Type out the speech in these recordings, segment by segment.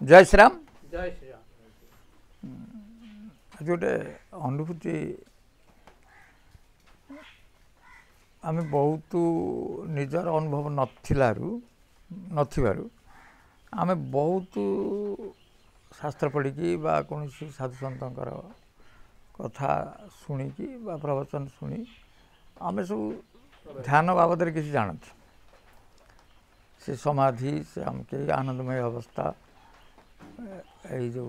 जय श्री राम। जय श्री राम। आज गोटे अनुभूति आम बहुत निजर अनुभव नथिबारु आम बहुत शास्त्र पढ़ी बा कौन साधु सतंकर कथा शुणिकी बा प्रवचन शुणी आम सब ध्यान बाबद किसी जानते से समाधि से आमके आनंदमय अवस्था ये जो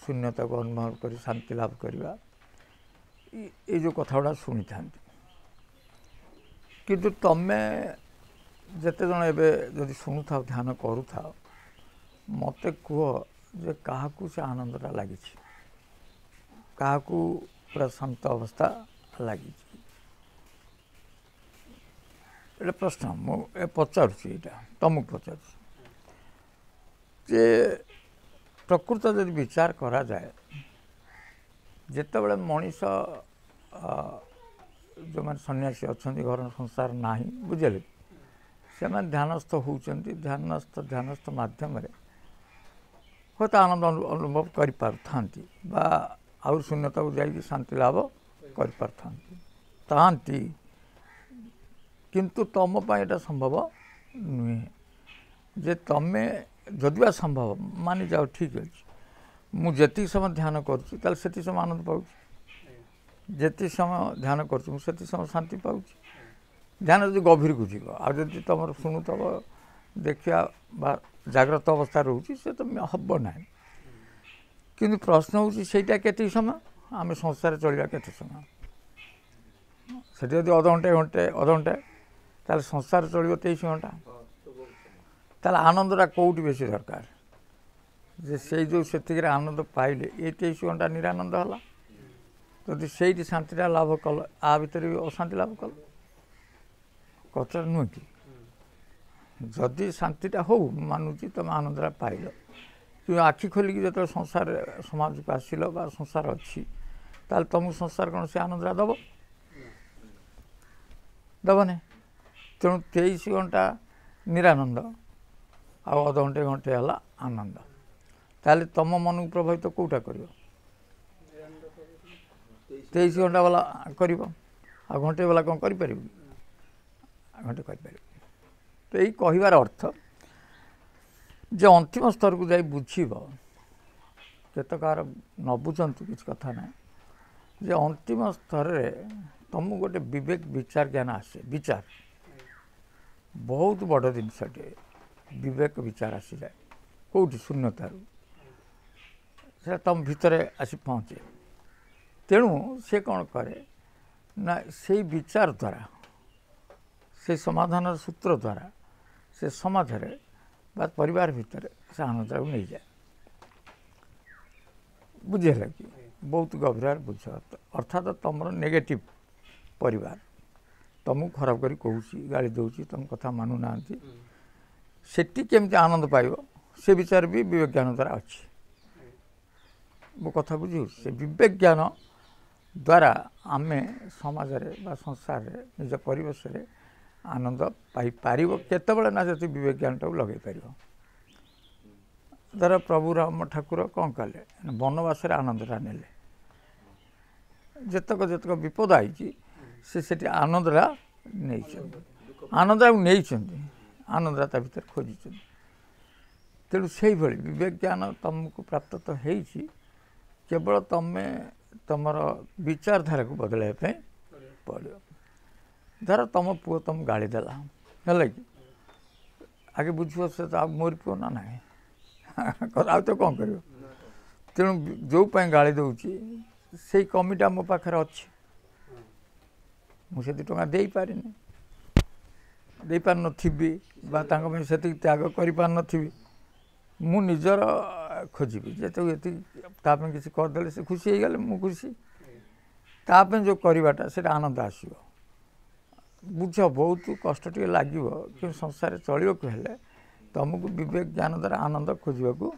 शून्यता को अनुभव कर शांति लाभ करवा ये जो कथा गुड़ा शुणी था किंतु तमे जिते जन एवं शुणु था ध्यान करू था मत कह जे क्या से आनंदटा लगी क्या पूरा शांत अवस्था लगी ये प्रश्न मुझे पचारुची यहाँ तुमको पचार जे प्रकृत जब विचार करा जाए जिते बड़े मनीष जो मैंने सन्यासी अच्छा घर संसार ना बुझे से ध्यानस्थ होती ध्यानस्थ मध्यम हूँ आनंद अनुभव कर शून्यता को जाकि शांति लाभ कर किंतु तुम यहाँ संभव नुहे जे तुम्हें जदिवा संभव मानि जाओ ठीक अच्छे मुझे समय ध्यान करुँच समय आनंद पाँच जी समय ध्यान करुँच समय शांति पाँच ध्यान जो गभीर को जीव आदि तुम शुणुव देखा जाग्रत अवस्था रोचे से तो हम ना कि प्रश्न हूँ सेटा के समय आम संसार चलवा के समय से अध घंटे ताल संसार चलो 23 घंटा ताल आनंदटा कौटी बेसी दरकार जे से जो से आनंद पाइले ये 23 घंटा निरानंद है जदि से शांतिटा लाभ कल आ भर भी अशांति लाभ कल कथा नुह कि जदि शांतिटा हो मानुची तुम आनंदटा पाइल कि आखि खोलिकी जो संसार समाज को आसिल बा संसार अच्छी ताल तुमको संसार कौन से आनंदटा दब दबने तेणु 23 घंटा निरानंद अध घंटे घंटे है आनंद ताले तुम मन को प्रभावित कौटा कर 23 घंटा वाला कर घंटे वाला कौन कर घंटे कर तो यही कहबार अर्थ जे अंतिम स्तर को जाई बुझीब केतकार न बुझंतु किसी कथा ना जे अंतिम स्तर रे तुमको गोटे विवेक विचार ज्ञान आसे विचार बहुत बड़ जिनसटे विवेक विचार आसी जाए कौटी शून्यतार से तुम भितर आसी पहुँचे तेणु से कौन करे ना से विचार द्वारा से समाधान सूत्र द्वारा से समाज बा परिवार भितर से आनंद को नहीं जाए बुझे कि बहुत गभीर बुझ अर्थात तुम नेगेटिव परिवार तुमको खराब करी कहूँ गाड़ी दूसरी तुम कथा मानु ना सेठी केमती आनंद पाइब से विचार भी विवेक ज्ञान द्वारा अच्छी मो कथा बुझी से विवेक ज्ञान द्वारा आम समाज संसार निज परिवेश आनंद पाई पारिब केतबेले ना जति विवेक ज्ञानटा लगे पार धर प्रभु राम ठाकुर कौन कले वनवास आनंदटा नेले जतक जतक विपद आई से आनंदटा नहीं आनंदटा नहीं आनंदटा ता भीतर खोजी तेणु से भाई विवेक ज्ञान तुमको प्राप्त तो है केवल तुम्हें तुमर विचारधारा को बदलवाई पड़ो धर तुम पुओ तुम गाड़ी देला है कि आगे बुझ से तो मोर पुओ ना ना आ तो कौन कर तेणु जो गाड़ी दूची से कमीटा मो पाखे अच्छी मुझे 2 टଙ୍କା दे पारे दे पार नथिबी बा तांको में से त्याग कर पार नथिबी मु निजर खोजिबी जे तो ये तापे किसी करदे से खुशी हो गले मु खुशी तापे जो करवाटा से आनंद आसो बुझ बहुत कष्ट टे लगे कि संसार चलने को हेले तुमको विवेक ज्ञान द्वारा आनंद खोजा पड़ो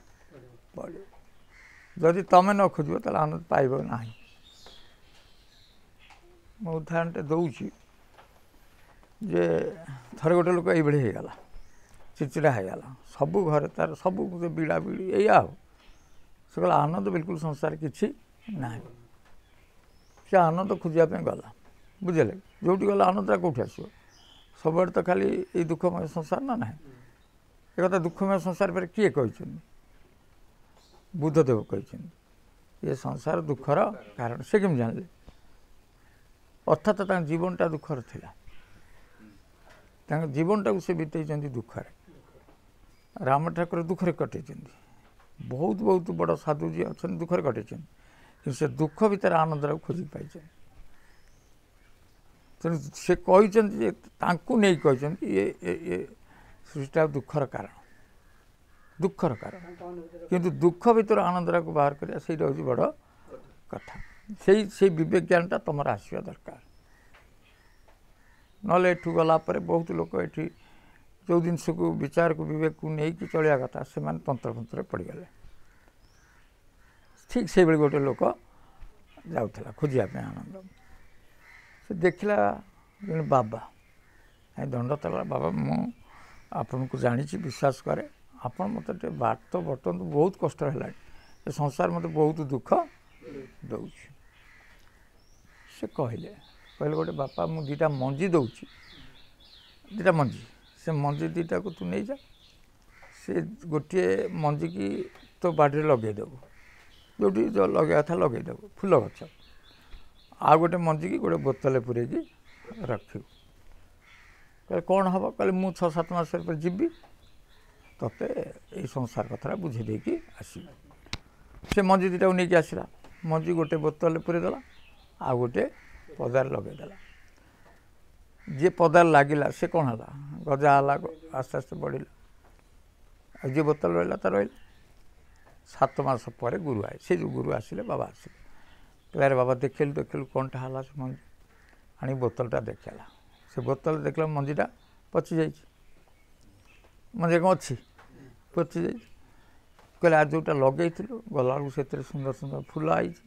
जदि तुम न खोज तो आनंद पाइब ना मो उदाहरणटे दूची जे थरे गोटे लोक ये होगला चिड़चिड़ा होगला सबू घरे तार सब बीड़ा बीड़ी या ସେ କହିଲା ଆନନ୍ଦ ବିଲକୁଲ ସଂସାରରେ କିଛି ନାହିଁ। ସେ ଆନନ୍ଦ ଖୋଜିବା ପାଇଁ ଗଲା, ବୁଝିଲେ? ଯେଉଁଠି ଗଲା ଆନନ୍ଦଟା କେଉଁଠି ଆସିବ? ସବୁଆଡ଼େ ତ ଖାଲି ଏଇ ଦୁଃଖମୟ ସଂସାର ନା ନାହିଁ। ଏ କଥା ଦୁଃଖମୟ ସଂସାର ପରେ କିଏ କହିଛନ୍ତି? ବୁଦ୍ଧଦେବ କହିଛନ୍ତି ଏ ସଂସାର ଦୁଃଖର କାରଣ। ସେ କେମିତି ଜାଣିଲେ? ଅର୍ଥାତ୍ ତାଙ୍କ ଜୀବନଟା ଦୁଃଖର ଥିଲା, ତାଙ୍କ ଜୀବନଟାକୁ ସେ ବିତେଇଛନ୍ତି ଦୁଃଖରେ। ରାମ ଠାକୁର ଦୁଃଖରେ କଟେଇଛନ୍ତି, ବହୁତ ବହୁତ ବଡ଼ ସାଧୁ ଯିଏ ଅଛନ୍ତି ଦୁଃଖରେ କଟେଇଛନ୍ତି, କିନ୍ତୁ ସେ ଦୁଃଖ ଭିତରେ ଆନନ୍ଦଟାକୁ ଖୋଜିକି ପାଇଛନ୍ତି। ତେଣୁ ସେ କହିଛନ୍ତି ଯେ ତାଙ୍କୁ ନେଇ କହିଛନ୍ତି ଏ ସୃଷ୍ଟିଟା ଦୁଃଖର କାରଣ, ଦୁଃଖର କାରଣ। କିନ୍ତୁ ଦୁଃଖ ଭିତରୁ ଆନନ୍ଦଟାକୁ ବାହାର କରିବା ସେଇଟା ହେଉଛି ବଡ଼ କଥା। ସେଇ ବିବେକ ଜ୍ଞାନଟା ତୁମର ଆସିବା ଦରକାର। ନହେଲେ ଏଠୁ ଗଲା ପରେ ବହୁତ ଲୋକ ଏଠି ଯେଉଁ ଜିନିଷକୁ ବିଚାରକୁ ବିବେକକୁ ନେଇକି ଚଳିବା କଥା ସେମାନେ ତନ୍ତ୍ରରେ ପଡ଼ିଗଲେ। ଠିକ୍ ସେଇଭଳି ଗୋଟେ ଲୋକ ଯାଉଥିଲା ଖୋଜିବା ପାଇଁ ଆନନ୍ଦ। ସେ ଦେଖିଲା ଜଣେ ବାବା, ଦଣ୍ଡ ତଳେ, ବାବା ମୁଁ ଆପଣଙ୍କୁ ଜାଣିଛି, ବିଶ୍ୱାସ କରେ, ଆପଣ ମୋତେ ଟିକେ ବାଟ ବଟନ୍ତୁ, ବହୁତ କଷ୍ଟ ହେଲାଣି, ଏ ସଂସାର ମୋତେ ବହୁତ ଦୁଃଖ ଦେଉଛି। ସେ କହିଲେ ଗୋଟେ ବାପା ମୁଁ ଦୁଇଟା ମଞ୍ଜି ଦେଉଛି, ଦୁଇଟା ମଞ୍ଜି, ସେ ମଞ୍ଜି ଦୁଇଟାକୁ ତୁ ନେଇଯା, ସେ ଗୋଟିଏ ମଞ୍ଜିକି ତୋ ବାଡ଼ିରେ ଲଗେଇଦେବୁ, ଯେଉଁଠି ଲଗେଇବା କଥା ଲଗେଇଦେବୁ, ଫୁଲ ଗଛ। ଆଉ ଗୋଟେ ମଞ୍ଜିକି ଗୋଟେ ବୋତଲରେ ପୁରେଇକି ରଖିବୁ। କହିଲେ କ'ଣ ହେବ? କହିଲେ ମୁଁ 6-7 ମାସ ପରେ ଯିବି, ତୋତେ ଏଇ ସଂସାର କଥାଟା ବୁଝେଇ ଦେଇକି ଆସିବି। ସେ ମଞ୍ଜି ଦୁଇଟାକୁ ନେଇକି ଆସିଲା, ମଞ୍ଜି ଗୋଟେ ବୋତଲରେ ପୁରେଇଦେଲା, ଆଉ ଗୋଟେ ପଦାରେ ଲଗେଇଦେଲା। ଯିଏ ପଦାରେ ଲାଗିଲା ସେ କ'ଣ ହେଲା? ଗଜା ହେଲା, ଆସ୍ତେ ଆସ୍ତେ ବଢ଼ିଲା। ଆଉ ଯିଏ ବୋତଲ ରହିଲା ତା ରହିଲା। 7 ମାସ ପରେ ଗୁରୁ ଆଏ, ସେ ଯେଉଁ ଗୁରୁ ଆସିଲେ, ବାବା ଆସିଲେ, କହିଲେ ବାବା ଦେଖିଲୁ କ'ଣଟା ହେଲା? ସେ ମଞ୍ଜି ଆଣି ବୋତଲଟା ଦେଖେଇଲା। ସେ ବୋତଲ ଦେଖିଲା ମଞ୍ଜିଟା ପଚି ଯାଇଛି, ମଞ୍ଜି କ'ଣ ଅଛି? ପଚି ଯାଇଛି। କହିଲେ ଆଉ ଯେଉଁଟା ଲଗେଇଥିଲୁ ଗଲାବେଳକୁ ସେଥିରେ ସୁନ୍ଦର ସୁନ୍ଦର ଫୁଲ ଆଇଛି,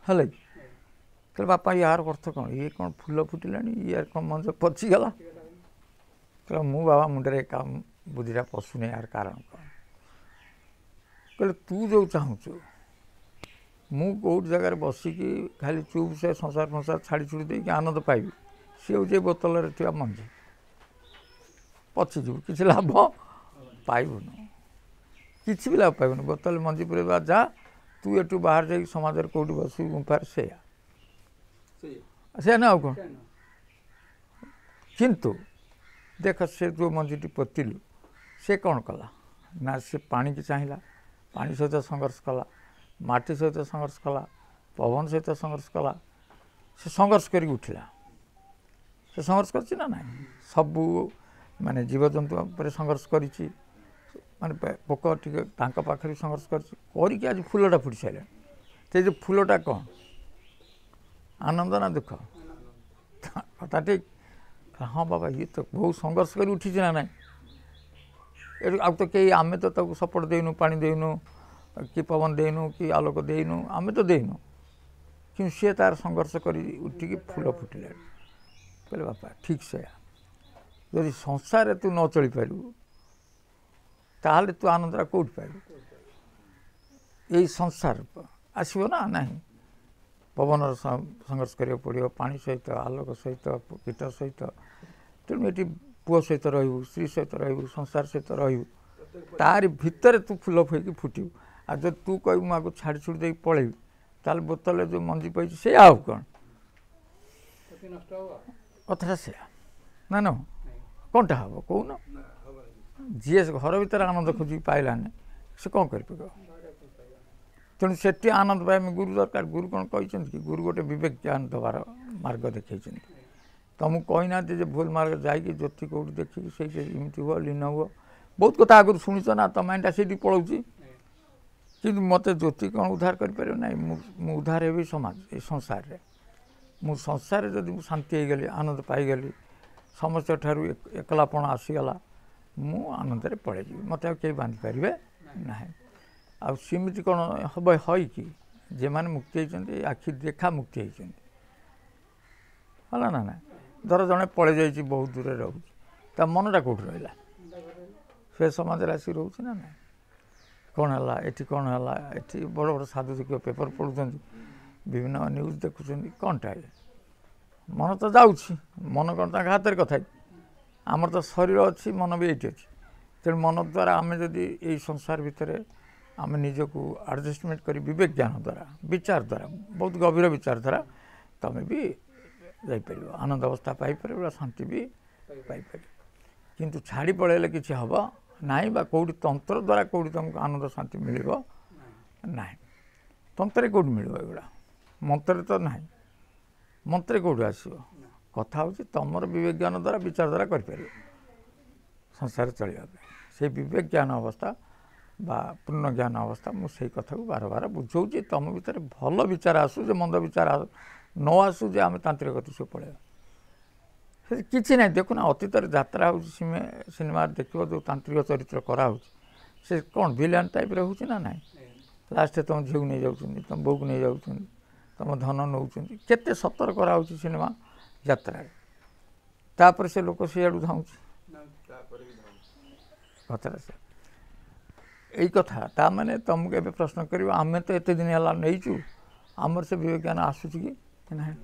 ହେଲା କି? କହିଲେ ବାପା ୟାର ଅର୍ଥ କ'ଣ? ଇଏ କ'ଣ ଫୁଲ ଫୁଟିଲାଣି, ଇଏ କ'ଣ ମଞ୍ଜି ପଚିଗଲା? କହିଲେ ମୁଁ ବାବା ମୁଣ୍ଡରେ କାମ ବୁଦ୍ଧିଟା ପଶୁନି, ୟାର କାରଣ କ'ଣ? କହିଲେ ତୁ ଯେଉଁ ଚାହୁଁଛୁ ମୁଁ କେଉଁଠି ଜାଗାରେ ବସିକି ଖାଲି ଚୁପ୍ ସେ ସଂସାର ଛାଡ଼ି ଛୁଡ଼ି ଦେଇକି ଆନନ୍ଦ ପାଇବି, ସିଏ ହେଉଛି ଏ ବୋତଲରେ ଥିବା ମଞ୍ଜି, ପଚିଯିବୁ, କିଛି ଲାଭ ପାଇବୁନି, କିଛି ବି ଲାଭ ପାଇବୁନି। ବୋତଲରେ ମଞ୍ଜି ପୁରେଇବା ଯା, ତୁ ଏଠୁ ବାହାରେ ଯାଇକି ସମାଜରେ କେଉଁଠି ବସିବୁ ଗୁମ୍ଫାରେ, ସେଇଆ ନା ଆଉ କ'ଣ? କିନ୍ତୁ ଦେଖ ସେ ଯେଉଁ ମଞ୍ଜିଟି ପୋତିଲୁ ସେ କ'ଣ କଲା ନା, ସେ ପାଣିକି ଚାହିଁଲା, ପାଣି ସହିତ ସଂଘର୍ଷ କଲା, ମାଟି ସହିତ ସଂଘର୍ଷ କଲା, ପବନ ସହିତ ସଂଘର୍ଷ କଲା, ସେ ସଂଘର୍ଷ କରିକି ଉଠିଲା। ସେ ସଂଘର୍ଷ କରିଛି ନା ନାହିଁ? ସବୁ ମାନେ ଜୀବଜନ୍ତୁ ଉପରେ ସଂଘର୍ଷ କରିଛି, ମାନେ ପୋକ ଟିକେ ତାଙ୍କ ପାଖରେ ସଂଘର୍ଷ କରିଛି, କରିକି ଆଜି ଫୁଲଟା ଫୁଟି ସାରିଲାଣି। ସେ ଯେଉଁ ଫୁଲଟା କ'ଣ, ଆନନ୍ଦ ନା ଦୁଃଖ? କଥା ଠିକ୍। ହଁ ବାବା ଇଏ ତ ବହୁତ ସଂଘର୍ଷ କରି ଉଠିଛି ନା ନାହିଁ? ଏଠୁ ଆଉ ତ କେହି, ଆମେ ତ ତାକୁ ସପୋର୍ଟ ଦେଇନୁ, ପାଣି ଦେଇନୁ, କି ପବନ ଦେଇନୁ, କି ଆଲୋକ ଦେଇନୁ, ଆମେ ତ ଦେଇନୁ, କିନ୍ତୁ ସିଏ ତା'ର ସଂଘର୍ଷ କରି ଉଠିକି ଫୁଲ ଫୁଟିଲାଣି। କହିଲେ ବାପା ଠିକ୍ ସେୟା, ଯଦି ସଂସାରରେ ତୁ ନ ଚଳିପାରିବୁ ତାହେଲେ ତୁ ଆନନ୍ଦଟା କେଉଁଠି ପାଇବୁ? ଏଇ ସଂସାର ଆସିବ ନା ନାହିଁ? ପବନର ସଂଘର୍ଷ କରିବାକୁ ପଡ଼ିବ, ପାଣି ସହିତ, ଆଲୋକ ସହିତ, କୀଟ ସହିତ। ତେଣୁ ଏଠି ପୁଅ ସହିତ ରହିବୁ, ସ୍ତ୍ରୀ ସହିତ ରହିବୁ, ସଂସାର ସହିତ ରହିବୁ, ତାରି ଭିତରେ ତୁ ଫୁଲ ହୋଇକି ଫୁଟିବୁ। ଆଉ ଯଦି ତୁ କହିବୁ ମୁଁ ଆକୁ ଛାଡ଼ି ଛୁଡ଼ି ଦେଇକି ପଳେଇବି, ତାହେଲେ ବୋତଲରେ ଯେଉଁ ମଞ୍ଜି ପାଇଛି ସେ ଆଉ କ'ଣ? କଥାଟା ସେୟା ନା ନ? କ'ଣଟା ହେବ କହୁନ? ଯିଏ ଘର ଭିତରେ ଆନନ୍ଦ ଖୋଜିକି ପାଇଲାନି ସେ କ'ଣ କରିପାରିବ? ତେଣୁ ସେଠି ଆନନ୍ଦ ପାଇଁ ଆମେ ଗୁରୁ ଦରକାର। ଗୁରୁ କ'ଣ କହିଛନ୍ତି କି? ଗୁରୁ ଗୋଟେ ବିବେକ ଜ୍ଞାନ ଦେବାର ମାର୍ଗ ଦେଖାଇଛନ୍ତି। ତୁମକୁ କହିନାହାନ୍ତି ଯେ ଭୁଲ ମାର୍ଗ ଯାଇକି ଜ୍ୟୋତି କେଉଁଠି ଦେଖିକି ସେଇଠି ଏମିତି ହୁଅ, ଲୀନ ହୁଅ। ବହୁତ କଥା ଆଗରୁ ଶୁଣିଛ ନା, ତମ ମାଇଣ୍ଡଟା ସେଇଠି ପଳାଉଛି। କିନ୍ତୁ ମୋତେ ଜ୍ୟୋତି କ'ଣ ଉଦ୍ଧାର କରିପାରିବ? ନାହିଁ, ମୁଁ ଉଦ୍ଧାର ହେବି ସମାଜ, ଏ ସଂସାରରେ। ମୁଁ ସଂସାରରେ ଯଦି ମୁଁ ଶାନ୍ତି ହେଇଗଲି, ଆନନ୍ଦ ପାଇଗଲି, ସମସ୍ତଙ୍କ ଠାରୁ ଏକଲାପଣ ଆସିଗଲା, ମୁଁ ଆନନ୍ଦରେ ପଳେଇଯିବି, ମୋତେ ଆଉ କେହି ବାନ୍ଧି ପାରିବେ ନାହିଁ। ଆଉ ସେମିତି କ'ଣ ହେବ କି? ଯେଉଁମାନେ ମୁକ୍ତି ହେଇଛନ୍ତି ଆଖି ଦେଖା ମୁକ୍ତି ହେଇଛନ୍ତି, ହେଲା ନା ନାହିଁ? ଧର ଜଣେ ପଳେଇ ଯାଇଛି, ବହୁତ ଦୂରରେ ରହୁଛି, ତା ମନଟା କେଉଁଠି ରହିଲା? ସେ ସମାଜରେ ଆସିକି ରହୁଛି ନା ନାହିଁ? କ'ଣ ହେଲା ଏଠି କ'ଣ ହେଲା ଏଠି ବଡ଼ ବଡ଼ ସାଧୁ ଦେଖିବ ପେପର ପଢ଼ୁଛନ୍ତି ବିଭିନ୍ନ ନ୍ୟୁଜ୍ ଦେଖୁଛନ୍ତି କ'ଣଟା ମନ ତ ଯାଉଛି ମନ କ'ଣ ତାଙ୍କ ହାତରେ କଥା ଆମର ତ ଶରୀର ଅଛି ମନ ବି ଏଇଠି ଅଛି ତେଣୁ ମନ ଦ୍ୱାରା ଆମେ ଯଦି ଏଇ ସଂସାର ଭିତରେ ଆମେ ନିଜକୁ ଆଡ଼ଜଷ୍ଟମେଣ୍ଟ କରି ବିବେକ ଜ୍ଞାନ ଦ୍ୱାରା ବିଚାର ଦ୍ୱାରା ବହୁତ ଗଭୀର ବିଚାର ଦ୍ୱାରା ତୁମେ ବି ଯାଇପାରିବ ଆନନ୍ଦ ଅବସ୍ଥା ପାଇପାରିବ ଶାନ୍ତି ବି ପାଇପାରିବ କିନ୍ତୁ ଛାଡ଼ି ପଳାଇଲେ କିଛି ହେବ ନାହିଁ ବା କେଉଁଠି ତନ୍ତ୍ର ଦ୍ୱାରା କେଉଁଠି ତୁମକୁ ଆନନ୍ଦ ଶାନ୍ତି ମିଳିବ ନାହିଁ ତନ୍ତ୍ରରେ କେଉଁଠି ମିଳିବ ଏଗୁଡ଼ା ମନ୍ତ୍ରରେ ତ ନାହିଁ ମନ୍ତ୍ର କେଉଁଠୁ ଆସିବ କଥା ହେଉଛି ତୁମର ବିବେକ ଜ୍ଞାନ ଦ୍ୱାରା ବିଚାର ଦ୍ୱାରା କରିପାରିବ ସଂସାର ଚଳିବା ପାଇଁ ସେଇ ବିବେକ ଜ୍ଞାନ ଅବସ୍ଥା ବା ପୂର୍ଣ୍ଣ ଜ୍ଞାନ ଅବସ୍ଥା ମୁଁ ସେଇ କଥାକୁ ବାର ବାର ବୁଝାଉଛି ତୁମ ଭିତରେ ଭଲ ବିଚାର ଆସୁ ଯେ ମନ୍ଦ ବିଚାର ନ ଆସୁ ଯେ ଆମେ ତାନ୍ତ୍ରିକ ଗତି ସବୁ ପଳେଇବା ସେ କିଛି ନାହିଁ ଦେଖୁନା ଅତୀତରେ ଯାତ୍ରା ହେଉଛି ସିନେମାରେ ଦେଖିବ ଯେଉଁ ତାନ୍ତ୍ରିକ ଚରିତ୍ର କରାହେଉଛି ସେ କ'ଣ ଭିଲିଆନ୍ ଟାଇପ୍ର ହେଉଛି ନା ନାହିଁ ଲାଷ୍ଟରେ ତୁମ ଝିଅକୁ ନେଇଯାଉଛନ୍ତି ତୁମ ବୋଉକୁ ନେଇଯାଉଛନ୍ତି ତୁମ ଧନ ନେଉଛନ୍ତି କେତେ ସତର କରାହେଉଛି ସିନେମା ଯାତ୍ରାରେ ତାପରେ ସେ ଲୋକ ସିଆଡ଼ୁ ଧାଉଛି କଥାଟା ସେ ଏଇ କଥା ତାମାନେ ତୁମକୁ ଏବେ ପ୍ରଶ୍ନ କରିବ ଆମେ ତ ଏତେ ଦିନ ହେଲା ନେଇଛୁ ଆମର ସେ ବିବେକ ଜ୍ଞାନ ଆସୁଛି କି ନାହିଁ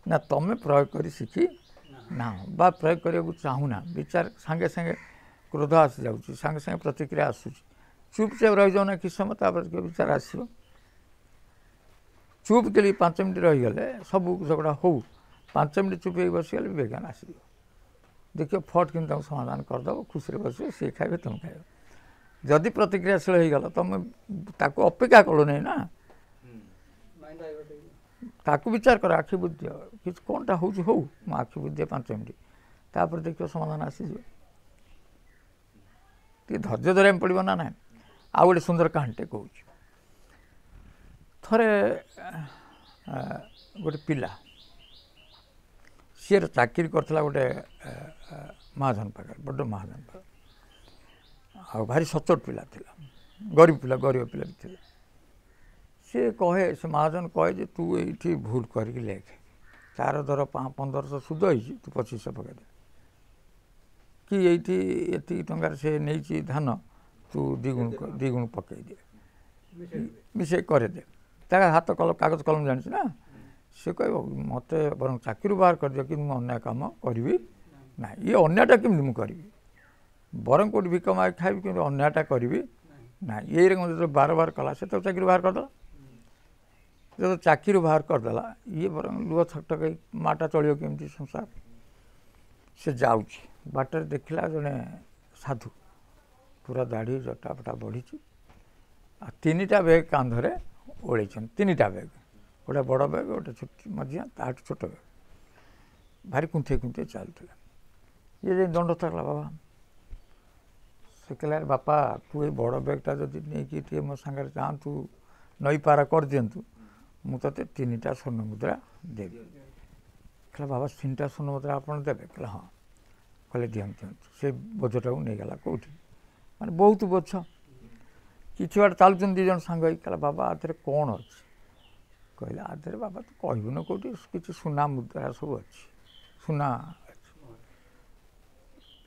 ନା ତୁମେ ପ୍ରୟୋଗ କରି ଶିଖି ନା ବା ପ୍ରୟୋଗ କରିବାକୁ ଚାହୁଁନା ବିଚାର ସାଙ୍ଗେ ସାଙ୍ଗେ କ୍ରୋଧ ଆସିଯାଉଛି ସାଙ୍ଗେ ସାଙ୍ଗେ ପ୍ରତିକ୍ରିୟା ଆସୁଛି ଚୁପଚାପ ରହିଯାଉ ନା କିଛି ସମୟ ତାପରେ ବିଚାର ଆସିବ ଚୁପ୍ କଲି 5 ମିନିଟ୍ ରହିଗଲେ ସବୁ ଝଗଡ଼ା ହଉ 5 ମିନିଟ୍ ଚୁପ୍ ହେଇକି ବସିଗଲେ ବିବେକ ଜ୍ଞାନ ଆସିବ ଦେଖିବ ଫଟ୍ କିନ୍ତୁ ତାଙ୍କୁ ସମାଧାନ କରିଦେବ ଖୁସିରେ ବସିବ ସିଏ ଖାଇବେ ତୁମେ ଖାଇବ ଯଦି ପ୍ରତିକ୍ରିୟାଶୀଳ ହେଇଗଲ ତୁମେ ତାକୁ ଅପେକ୍ଷା କଲ ନାହିଁ ନା ତାକୁ ବିଚାର କର ଆଖି ବୁଝି ଦିଅ କିଛି କ'ଣଟା ହେଉଛି ହଉ ମୁଁ ଆଖି ବୁଝି ଦିଏ 5 ମିନିଟ୍ ତାପରେ ଦେଖିବ ସମାଧାନ ଆସିଯିବ ଟିକେ ଧୈର୍ଯ୍ୟ ଧରିବାକୁ ପଡ଼ିବ ନା ନାହିଁ ଆଉ ଗୋଟେ ସୁନ୍ଦର କାହାଣୀଟେ କହୁଛି ଥରେ ଗୋଟେ ପିଲା ସିଏ ଚାକିରି କରିଥିଲା ଗୋଟେ ମହାଜନ ପାଖରେ ବଡ଼ ମହାଜନ ପାଖରେ ଆଉ ଭାରି ସଚୋଟ ପିଲା ଥିଲା ଗରିବ ପିଲା ବି ଥିଲା ସିଏ କହେ ସେ ମହାଜନ କହେ ଯେ ତୁ ଏଇଠି ଭୁଲ କରିକି ଲେଖେ ତାର ଧର 1500 ସୁଧ ହେଇଛି ତୁ 2500 ପକାଇଦେ କି ଏଇଠି ଏତିକି ଟଙ୍କାରେ ସେ ନେଇଛି ଧାନ ତୁ ଦ୍ୱିଗୁଣ ପକାଇ ଦିଏ ମିଶେଇ କରିଦେ ତା ହାତ କାଗଜ କଲମ ଜାଣିଛି ନା ସେ କହିବ ମୋତେ ବରଂ ଚାକିରି ବାହାର କରିଦିଅ କିନ୍ତୁ ମୁଁ ଅନ୍ୟାୟ କାମ କରିବି ନାହିଁ ଇଏ ଅନ୍ୟାୟଟା କେମିତି ମୁଁ କରିବି ବରଂ କେଉଁଠି ଭିକ ମାଗି ଖାଇବି କିନ୍ତୁ ଅନ୍ୟାୟଟା କରିବି ନାହିଁ ଏଇରେ ଯେତେବେଳେ ବାର କଲା ସେ ତ ଚାକିରି ବାହାର କରିଦେଲା ଯେତେବେଳେ ଚାକିରି ବାହାର କରିଦେଲା ଇଏ ବରଂ ଲୁହ ଛକଟକ ମାଟା ଚଳିବ କେମିତି ସଂସାର ସେ ଯାଉଛି ବାଟରେ ଦେଖିଲା ଜଣେ ସାଧୁ ପୁରା ଦାଢ଼ି ଜଟା ଫଟା ବଢ଼ିଛି ଆଉ 3ଟା ବ୍ୟାଗ୍ କାନ୍ଧରେ ଓଳେଇଛନ୍ତି 3ଟା ବ୍ୟାଗ୍ ଗୋଟେ ବଡ଼ ବ୍ୟାଗ୍ ଗୋଟେ ମଝିଆ ତାଠୁ ଛୋଟ ବ୍ୟାଗ୍ ଭାରି କୁଣ୍ଠେଇ ଚାଲୁଥିଲା ଇଏ ଯାଇ ଦଣ୍ଡ ଥାକଲା ବାବା ସେ କହିଲା ବାପା ତୁ ଏଇ ବଡ଼ ବ୍ୟାଗ୍ଟା ଯଦି ନେଇକି ଟିକେ ମୋ ସାଙ୍ଗରେ ଯାଆନ୍ତୁ ନଈ ପାର କରିଦିଅନ୍ତୁ ମୁଁ ତୋତେ 3ଟା ସ୍ୱର୍ଣ୍ଣ ମୁଦ୍ରା ଦେବି କହିଲା ବାବା 3ଟା ସ୍ୱର୍ଣ୍ଣ ମୁଦ୍ରା ଆପଣ ଦେବେ କହିଲା ହଁ କହିଲେ ଦିଅନ୍ତୁ ସେ ବୋଝଟାକୁ ନେଇଗଲା କେଉଁଠି ମାନେ ବହୁତ ବୋଝ କିଛି ବାଟ ଚାଲୁଛନ୍ତି 2 ଜଣ ସାଙ୍ଗ ହେଇକି କହିଲା ବାବା ଆଦେହରେ କ'ଣ ଅଛି କହିଲେ ଆଦେହରେ ବାବା ତୁ କହିବୁନି କେଉଁଠି କିଛି ସୁନା ମୁଦ୍ରା ସବୁ ଅଛି ସୁନା ଅଛି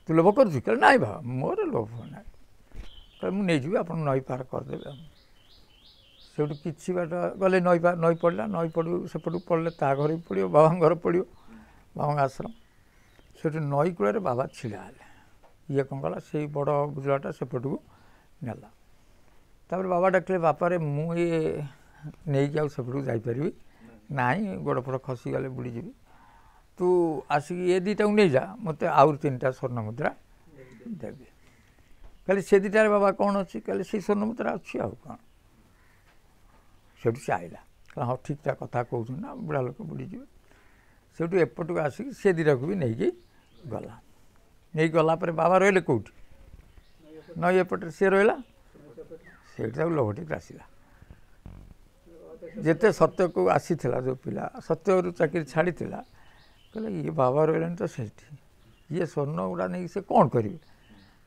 ତୁ ଲୋଭ କରୁଛୁ କହିଲେ ନାଇଁ ବାବା ମୋର ଲୋଭ ନାହିଁ କହିଲେ ମୁଁ ନେଇଯିବି ଆପଣ ନଈ ପାର କରିଦେବେ ସେଇଠୁ କିଛି ବାଟ ଗଲେ ନଈ ପଡ଼ିଲା ନଈ ପଡ଼ିବ ସେପଟକୁ ପଡ଼ିଲେ ତା ଘର ବି ପଡ଼ିବ ବାବାଙ୍କ ଘର ପଡ଼ିବ ବାବାଙ୍କ ଆଶ୍ରମ ସେଠି ନଈ କୂଳରେ ବାବା ଛିଡ଼ା ହେଲେ ଇଏ କ'ଣ କଲା ସେଇ ବଡ଼ ବୁଜଳାଟା ସେପଟକୁ ନେଲା ତାପରେ ବାବା ଡାକିଲେ ବାପାରେ ମୁଁ ଇଏ ନେଇକି ଆଉ ସେପଟକୁ ଯାଇପାରିବି ନାହିଁ ଗୋଡ଼ ଫୋଡ଼ ଖସିଗଲେ ବୁଡ଼ିଯିବି ତୁ ଆସିକି ଏ 2ଟାକୁ ନେଇଯା ମୋତେ ଆହୁରି 3ଟା ସ୍ୱର୍ଣ୍ଣ ମୁଦ୍ରା ଦେବି କହିଲେ ସେ 2ଟାରେ ବାବା କ'ଣ ଅଛି କହିଲେ ସେଇ ସ୍ୱର୍ଣ୍ଣ ମୁଦ୍ରା ଅଛି ଆଉ କ'ଣ ସେଇଠୁ ସେ ଆଇଲା କହିଲା ହଁ ଠିକ୍ଟା କଥା କହୁଛନ୍ତି ନା ବୁଢ଼ା ଲୋକ ବୁଡ଼ିଯିବେ ସେଇଠୁ ଏପଟକୁ ଆସିକି ସେ 2ଟାକୁ ବି ନେଇକି ଗଲା ନେଇକି ଗଲା ପରେ ବାବା ରହିଲେ କେଉଁଠି ନଈ ଏପଟରେ ସିଏ ରହିଲା ସେଇଠି ତାକୁ ଲୋଭଟିକି ଆସିଲା ଯେତେ ସତ୍ୟକୁ ଆସିଥିଲା ଯେଉଁ ପିଲା ସତ୍ୟରୁ ଚାକିରି ଛାଡ଼ିଥିଲା କହିଲେ ଇଏ ବାବା ରହିଲେଣି ତ ସେଇଠି ଇଏ ସ୍ୱର୍ଣ୍ଣ ଗୁଡ଼ା ନେଇକି ସେ କ'ଣ କରିବେ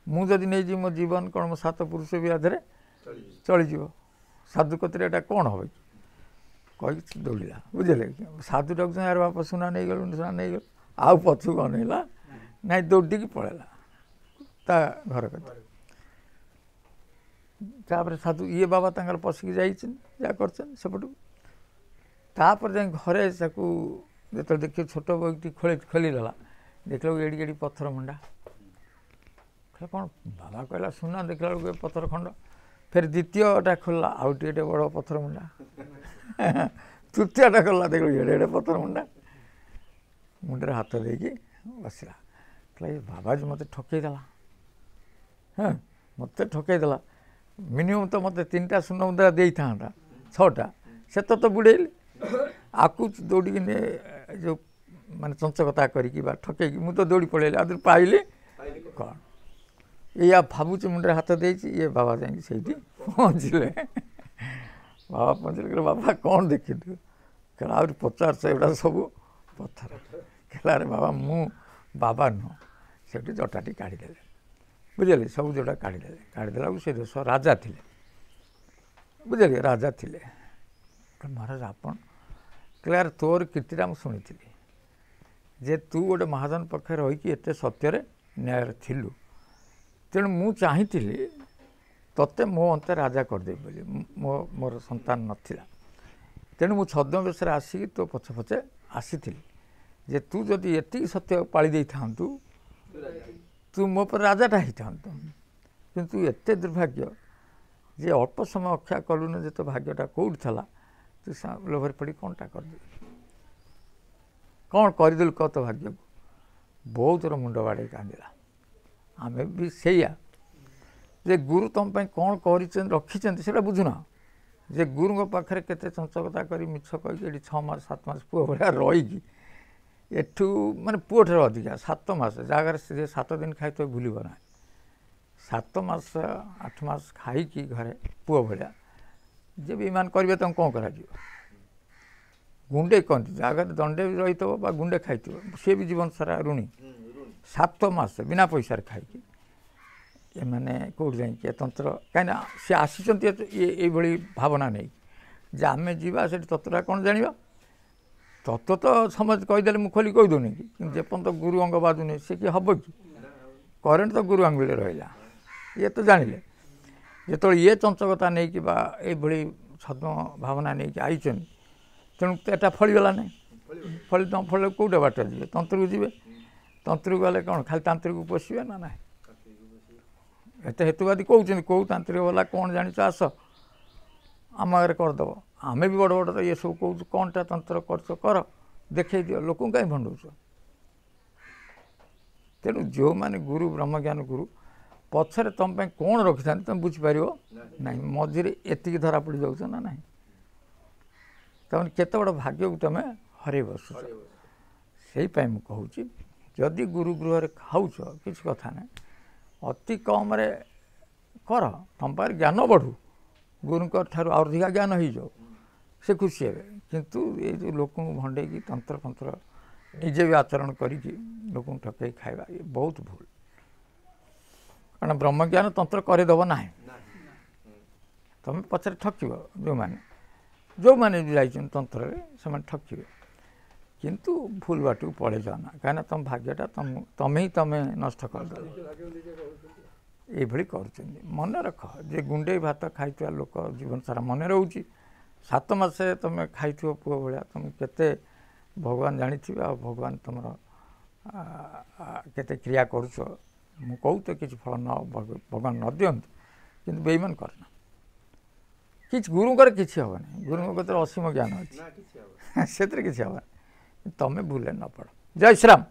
ମୁଁ ଯଦି ନେଇଯିବି ମୋ ଜୀବନ କ'ଣ ମୋ 7 ପୁରୁଷ ବି ଆଧରେ ଚଳିଯିବ ସାଧୁ କତିରେ ଏଇଟା କ'ଣ ହେବ କି କହିକି ଦୌଡ଼ିଲା ବୁଝିଲେ ସାଧୁ ଡାକୁଛନ୍ତି ଆରେ ବାପା ସୁନା ନେଇଗଲୁ ଆଉ ପଛକୁ ଅନେଇଲା ନାଇଁ ଦୌଡ଼ିକି ପଳେଇଲା ତା ଘର କଥା ତାପରେ ସାଧୁ ଇଏ ବାବା ତାଙ୍କର ପଶିକି ଯାଇଛନ୍ତି ଯାହା କରିଛନ୍ତି ସେପଟକୁ। ତାପରେ ଯାଇ ଘରେ ତାକୁ ଯେତେବେଳେ ଦେଖିବ ଛୋଟ ବହିଟି ଖୋଲିଦେଲା, ଦେଖିଲାକୁ ଏଡ଼ିକି ଏଡ଼ିକି ପଥର ମୁଣ୍ଡା। କ'ଣ ବାବା କହିଲା ସୁନା, ଦେଖିଲା ବେଳକୁ ଏ ପଥର ଖଣ୍ଡ। ଫେର ଦ୍ୱିତୀୟଟା ଖୋଲିଲା, ଆଉ ଟିକେ ବଡ଼ ପଥର ମୁଣ୍ଡା। ତୃତୀୟଟା ଖୋଲିଲା, ଦେଖିଲୁ ଏଡ଼େ ଏଡ଼େ ପଥର ମୁଣ୍ଡା। ମୁଣ୍ଡରେ ହାତ ଦେଇକି ବସିଲା, କହିଲା ଏ ବାବା ଯେ ମୋତେ ଠକେଇ ଦେଲା, ହଁ ମୋତେ ଠକେଇ ଦେଲା। ମିନିମମ୍ ତ ମୋତେ 3ଟା ସୁନା ମୁଦ୍ରା ଦେଇଥାନ୍ତା, 6ଟା, ସେ ତ ବୁଡ଼େଇଲି। ଆକୁ ଦୌଡ଼ିକି ଯେଉଁ ମାନେ ଚଞ୍ଚକତା କରିକି ବା ଠକେଇକି ମୁଁ ତ ଦୌଡ଼ି ପଳେଇଲି, ଆଉ ପାଇଲି କ'ଣ? ଏଇଆ ଭାବୁଛି, ମୁଣ୍ଡରେ ହାତ ଦେଇଛି। ଇଏ ବାବା ଯାଇକି ସେଇଠି ପହଞ୍ଚିଲେ। ବାବା ପହଞ୍ଚିଲେ, କହିଲେ ବାବା କ'ଣ ଦେଖିଲୁ? କହିଲା ଆହୁରି 50 ଏଗୁଡ଼ା ସବୁ ପଥର। କହିଲା ଆରେ ବାବା ମୁଁ ବାବା ନୁହଁ। ସେଠି ଜଟାଟି କାଢ଼ିଦେଲେ, ବୁଝିଲେ, ସବୁ ଯୋଉଟା କାଢ଼ିଦେଲେ। କାଢ଼ିଦେଲାକୁ ସେ ଦେଶ ରାଜା ଥିଲେ, ବୁଝିଲେ, ରାଜା ଥିଲେ। ମହାରାଜ ଆପଣ? କହିଲେ ଆରେ ତୋର କୀର୍ତ୍ତିଟା ମୁଁ ଶୁଣିଥିଲି ଯେ ତୁ ଗୋଟେ ମହାଜନ ପାଖରେ ରହିକି ଏତେ ସତ୍ୟରେ ନ୍ୟାୟରେ ଥିଲୁ, ତେଣୁ ମୁଁ ଚାହିଁଥିଲି ତୋତେ ମୋ ଅନ୍ତେ ରାଜା କରିଦେବି ବୋଲି। ମୋର ସନ୍ତାନ ନଥିଲା, ତେଣୁ ମୁଁ ଛଦ୍ମବେଶରେ ଆସିକି ତୋ ପଛେ ପଛେ ଆସିଥିଲି ଯେ ତୁ ଯଦି ଏତିକି ସତ୍ୟ ପାଳି ଦେଇଥାନ୍ତୁ ତୁ ମୋ ଉପରେ ରାଜାଟା ହେଇଥାନ୍ତୁ। କିନ୍ତୁ ଏତେ ଦୁର୍ଭାଗ୍ୟ ଯେ ଅଳ୍ପ ସମୟ ଅକ୍ଷା କଲୁନି ଯେ ତୋ ଭାଗ୍ୟଟା କେଉଁଠି ଥିଲା, ତୁ ଲୋଭରେ ପଡ଼ି କ'ଣଟା କରିଦେଲୁ? କ'ଣ କରିଦେଲୁ କହ ତୋ ଭାଗ୍ୟକୁ? ବହୁତର ମୁଣ୍ଡ ବାଡ଼େଇ କାନ୍ଦିଲା। ଆମେ ବି ସେଇଆ ଯେ ଗୁରୁ ତୁମ ପାଇଁ କ'ଣ କରିଛନ୍ତି ରଖିଛନ୍ତି ସେଇଟା ବୁଝୁନ, ଯେ ଗୁରୁଙ୍କ ପାଖରେ କେତେ ଚଞ୍ଚକତା କରି ମିଛ କହିକି ଏଠି 6 ମାସ 7 ମାସ ପୁଅ ଭଳିଆ ରହିକି ଏଠୁ ମାନେ ପୁଅଠାରୁ ଅଧିକା 7 ମାସ ଜାଗାରେ ସେ 7 ଦିନ ଖାଇଥିବ ଭୁଲିବ ନାହିଁ। 7 ମାସ 8 ମାସ ଖାଇକି ଘରେ ପୁଅ ଭଳିଆ ଯେ ବିମାନ କରିବେ ତାଙ୍କୁ କ'ଣ କରାଯିବ? ଗୁଣ୍ଡେ କହନ୍ତି ଜାଗାରେ ଦଣ୍ଡେ ବି ରହିଥିବ ବା ଗୁଣ୍ଡେ ଖାଇଥିବ, ସିଏ ବି ଜୀବନ ସାରା ଋଣୀ। 7 ମାସ ବିନା ପଇସାରେ ଖାଇକି ଏମାନେ କେଉଁଠି ଯାଇକି ଏ ତନ୍ତ୍ର, କାହିଁକିନା ସେ ଆସିଛନ୍ତି ଏଇଭଳି ଭାବନା ନେଇ ଯେ ଆମେ ଯିବା ସେଠି ତତ୍ତ୍ୱଟା କ'ଣ ଜାଣିବା। ତତ୍ତ୍ୱ ତ ସମସ୍ତେ କହିଦେଲେ ମୁଁ ଖୋଲି କହିଦେଉନି କି, କିନ୍ତୁ ଯେପର୍ଯ୍ୟନ୍ତ ଗୁରୁ ଅଙ୍ଗ ବାଜୁନି ସେ କି ହେବ କି? କରେଣ୍ଟ ତ ଗୁରୁ ଆଙ୍ଗୁଳିରେ ରହିଲା। ଇଏ ତ ଜାଣିଲେ ଯେତେବେଳେ ଇଏ ଚଞ୍ଚକତା ନେଇକି ବା ଏଇଭଳି ଛଦ୍ମ ଭାବନା ନେଇକି ଆଇଛନ୍ତି, ତେଣୁ ଏଟା ଫଳିଗଲା ନାହିଁ। ଫଳି ନ ଫଳିଲେ କେଉଁଟା ବାଟ ଯିବେ? ତନ୍ତ୍ରକୁ ଯିବେ। ତନ୍ତ୍ରକୁ ଗଲେ କ'ଣ ଖାଲି ତାନ୍ତ୍ରିକକୁ ପୋଷିବେ ନା ନାହିଁ? ଏତେ ହେତୁବାଦୀ କହୁଛନ୍ତି, କେଉଁ ତାନ୍ତ୍ରିକ ବାଲା କ'ଣ ଜାଣିଛ ଆସ ଆମ ଆଗରେ କରିଦେବ। ଆମେ ବି ବଡ଼ ବଡ଼ ତ ଇଏ ସବୁ କହୁଛୁ, କ'ଣଟା ତନ୍ତ୍ର କରୁଛ କର, ଦେଖେଇ ଦିଅ, ଲୋକଙ୍କୁ କାହିଁ ଭଣ୍ଡଉଛ? ତେଣୁ ଯେଉଁମାନେ ଗୁରୁ ବ୍ରହ୍ମଜ୍ଞାନ ଗୁରୁ ପଛରେ ତୁମ ପାଇଁ କ'ଣ ରଖିଥାନ୍ତି ତୁମେ ବୁଝିପାରିବ ନାହିଁ, ମଝିରେ ଏତିକି ଧରା ପଡ଼ିଯାଉଛ ନା ନାହିଁ। ତାମାନେ କେତେ ବଡ଼ ଭାଗ୍ୟକୁ ତୁମେ ହରେଇ ବସୁଛ। ସେଇପାଇଁ ମୁଁ କହୁଛି ଯଦି ଗୁରୁ ଗୃହରେ ଖାଉଛ କିଛି କଥା ନାହିଁ, ଅତି କମରେ କର, ତୁମ ପାଖରେ ଜ୍ଞାନ ବଢ଼ୁ, ଗୁରୁଙ୍କ ଠାରୁ ଆଉ ଅଧିକା ଜ୍ଞାନ ହେଇଯାଉ, ସେ ଖୁସି ହେବେ। କିନ୍ତୁ ଏଇ ଯେଉଁ ଲୋକଙ୍କୁ ଭଣ୍ଡେଇକି ତନ୍ତ୍ର ଫନ୍ତ୍ର ନିଜେ ବି ଆଚରଣ କରିକି ଲୋକଙ୍କୁ ଠକେଇ ଖାଇବା ଏ ବହୁତ ଭୁଲ। କାରଣ ବ୍ରହ୍ମଜ୍ଞାନ ତନ୍ତ୍ର କରିଦେବ ନାହିଁ, ତୁମେ ପଛରେ ଠକିବ। ଯେଉଁମାନେ ବି ଯାଇଛନ୍ତି ତନ୍ତ୍ରରେ ସେମାନେ ଠକିବେ, କିନ୍ତୁ ଭୁଲ ବାଟକୁ ପଳେଇ ଯାଅ ନା, କାହିଁକିନା ତୁମ ଭାଗ୍ୟଟା ତମେ ନଷ୍ଟ କରିଦେବ। ଏଇଭଳି କରୁଛନ୍ତି। ମନେ ରଖ ଯେ ଗୁଣ୍ଡେଇ ଭାତ ଖାଇଥିବା ଲୋକ ଜୀବନ ସାରା ମନେ ରହୁଛି। 7 ମାସରେ ତୁମେ ଖାଇଥିବ ପୁଅ ଭଳିଆ, ତୁମେ କେତେ ଭଗବାନ ଜାଣିଥିବେ, ଆଉ ଭଗବାନ ତୁମର କେତେ କ୍ରିୟା କରୁଛ। ମୁଁ କହୁ ତ କିଛି ଫଳ ଭଗବାନ ନ ଦିଅନ୍ତୁ, କିନ୍ତୁ ବେଇମାନ କରନା। କିଛି ଗୁରୁଙ୍କର କିଛି ହେବନି, ଗୁରୁଙ୍କ କତିରେ ଅସୀମ ଜ୍ଞାନ ଅଛି, ସେଥିରେ କିଛି ହେବନି। ତମେ ଭୁଲରେ ନ ପଡ଼। ଜୟ ଶ୍ରୀରାମ।